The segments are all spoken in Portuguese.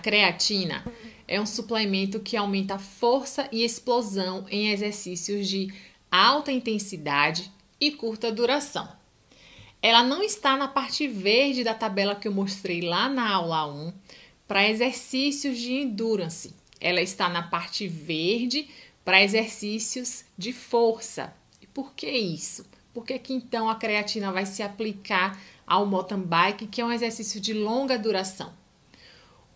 creatina é um suplemento que aumenta a força e explosão em exercícios de alta intensidade e curta duração. Ela não está na parte verde da tabela que eu mostrei lá na aula 1 para exercícios de endurance. Ela está na parte verde para exercícios de força. E por que isso? Por que então a creatina vai se aplicar ao mountain bike, que é um exercício de longa duração?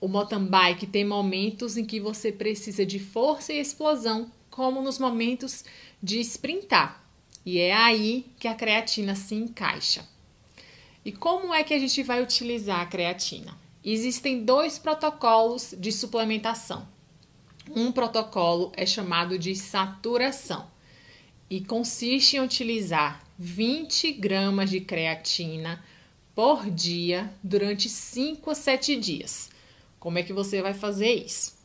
O mountain bike tem momentos em que você precisa de força e explosão, como nos momentos de sprintar. E é aí que a creatina se encaixa. E como é que a gente vai utilizar a creatina? Existem 2 protocolos de suplementação. Um protocolo é chamado de saturação e consiste em utilizar 20 gramas de creatina por dia durante 5 a 7 dias. Como é que você vai fazer isso?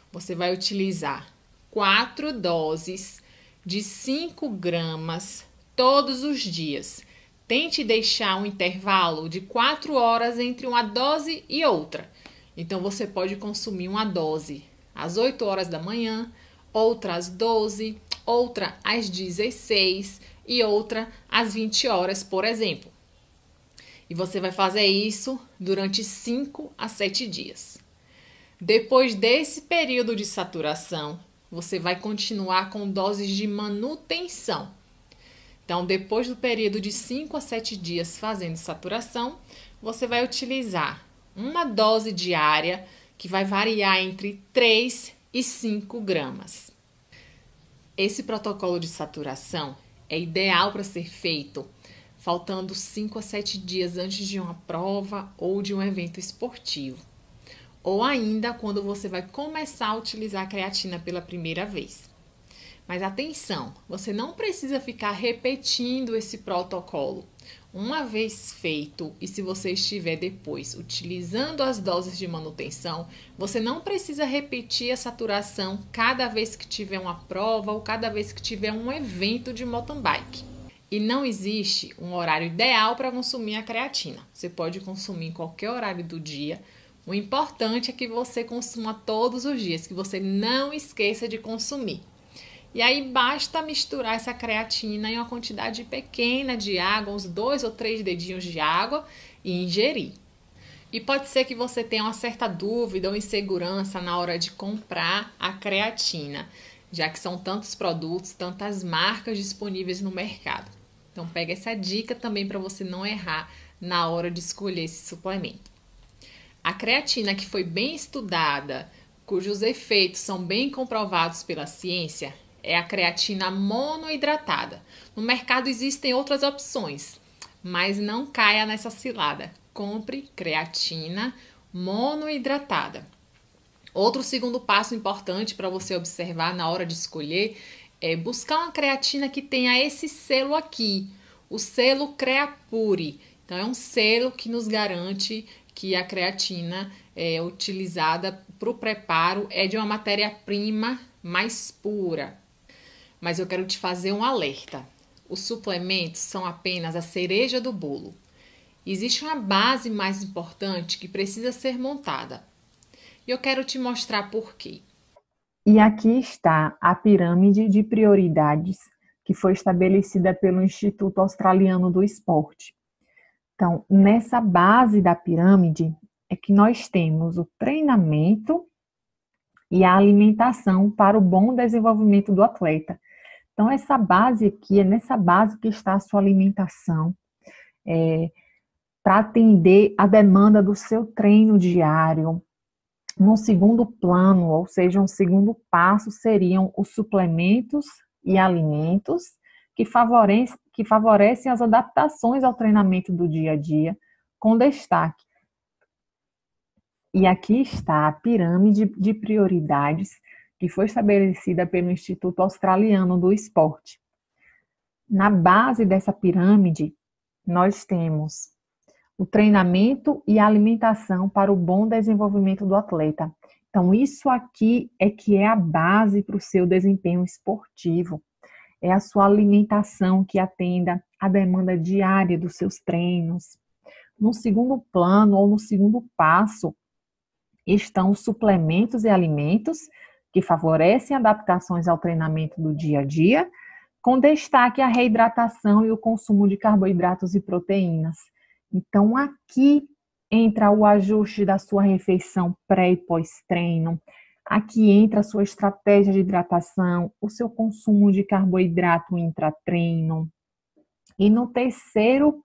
Você vai utilizar 4 doses de 5 gramas todos os dias. Tente deixar um intervalo de 4 horas entre uma dose e outra. Então, você pode consumir uma dose às 8 horas da manhã, outra às 12, outra às 16 e outra às 20 horas, por exemplo. E você vai fazer isso durante 5 a 7 dias. Depois desse período de saturação, você vai continuar com doses de manutenção. Então, depois do período de 5 a 7 dias fazendo saturação, você vai utilizar uma dose diária que vai variar entre 3 e 5 gramas. Esse protocolo de saturação é ideal para ser feito faltando 5 a 7 dias antes de uma prova ou de um evento esportivo. Ou ainda quando você vai começar a utilizar a creatina pela primeira vez. Mas atenção, você não precisa ficar repetindo esse protocolo. Uma vez feito, e se você estiver depois utilizando as doses de manutenção, você não precisa repetir a saturação cada vez que tiver uma prova ou cada vez que tiver um evento de mountain bike. E não existe um horário ideal para consumir a creatina. Você pode consumir em qualquer horário do dia. O importante é que você consuma todos os dias, que você não esqueça de consumir. E aí basta misturar essa creatina em uma quantidade pequena de água, uns 2 ou 3 dedinhos de água e ingerir. E pode ser que você tenha uma certa dúvida ou insegurança na hora de comprar a creatina, já que são tantos produtos, tantas marcas disponíveis no mercado. Então pega essa dica também para você não errar na hora de escolher esse suplemento. A creatina que foi bem estudada, cujos efeitos são bem comprovados pela ciência, é a creatina monoidratada. No mercado existem outras opções, mas não caia nessa cilada. Compre creatina monoidratada. Outro segundo passo importante para você observar na hora de escolher é buscar uma creatina que tenha esse selo aqui, o selo Creapure. Então, é um selo que nos garante que a creatina utilizada para o preparo é de uma matéria-prima mais pura. Mas eu quero te fazer um alerta. Os suplementos são apenas a cereja do bolo. Existe uma base mais importante que precisa ser montada. E eu quero te mostrar por quê. E aqui está a pirâmide de prioridades que foi estabelecida pelo Instituto Australiano do Esporte. Então, nessa base da pirâmide é que nós temos o treinamento e a alimentação para o bom desenvolvimento do atleta. Então, essa base aqui, é nessa base que está a sua alimentação, para atender a demanda do seu treino diário. No segundo plano, ou seja, um segundo passo, seriam os suplementos e alimentos que favorecem as adaptações ao treinamento do dia a dia, com destaque. E aqui está a pirâmide de prioridades que foi estabelecida pelo Instituto Australiano do Esporte. Na base dessa pirâmide, nós temos o treinamento e a alimentação para o bom desenvolvimento do atleta. Então, isso aqui é que é a base para o seu desempenho esportivo. É a sua alimentação que atenda à demanda diária dos seus treinos. No segundo plano ou no segundo passo, estão os suplementos e alimentos que favorecem adaptações ao treinamento do dia a dia, com destaque à reidratação e o consumo de carboidratos e proteínas. Então, aqui entra o ajuste da sua refeição pré e pós-treino, aqui entra a sua estratégia de hidratação, o seu consumo de carboidrato intratreino. E no terceiro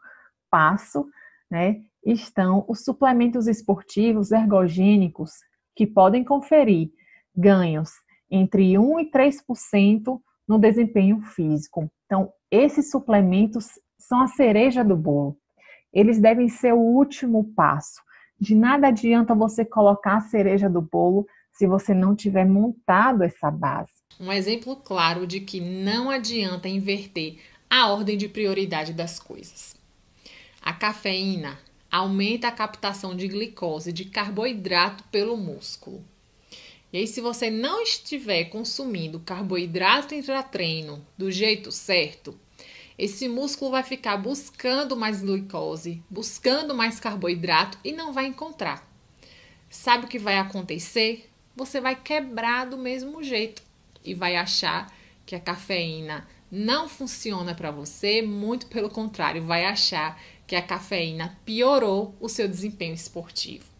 passo, né, estão os suplementos esportivos ergogênicos, que podem conferir ganhos entre 1 e 3% no desempenho físico. Então, esses suplementos são a cereja do bolo. Eles devem ser o último passo. De nada adianta você colocar a cereja do bolo se você não tiver montado essa base. Um exemplo claro de que não adianta inverter a ordem de prioridade das coisas. A cafeína aumenta a captação de glicose, de carboidrato pelo músculo. E aí, se você não estiver consumindo carboidrato intratreino do jeito certo, esse músculo vai ficar buscando mais glicose, buscando mais carboidrato e não vai encontrar. Sabe o que vai acontecer? Você vai quebrar do mesmo jeito e vai achar que a cafeína não funciona para você, muito pelo contrário, vai achar que a cafeína piorou o seu desempenho esportivo.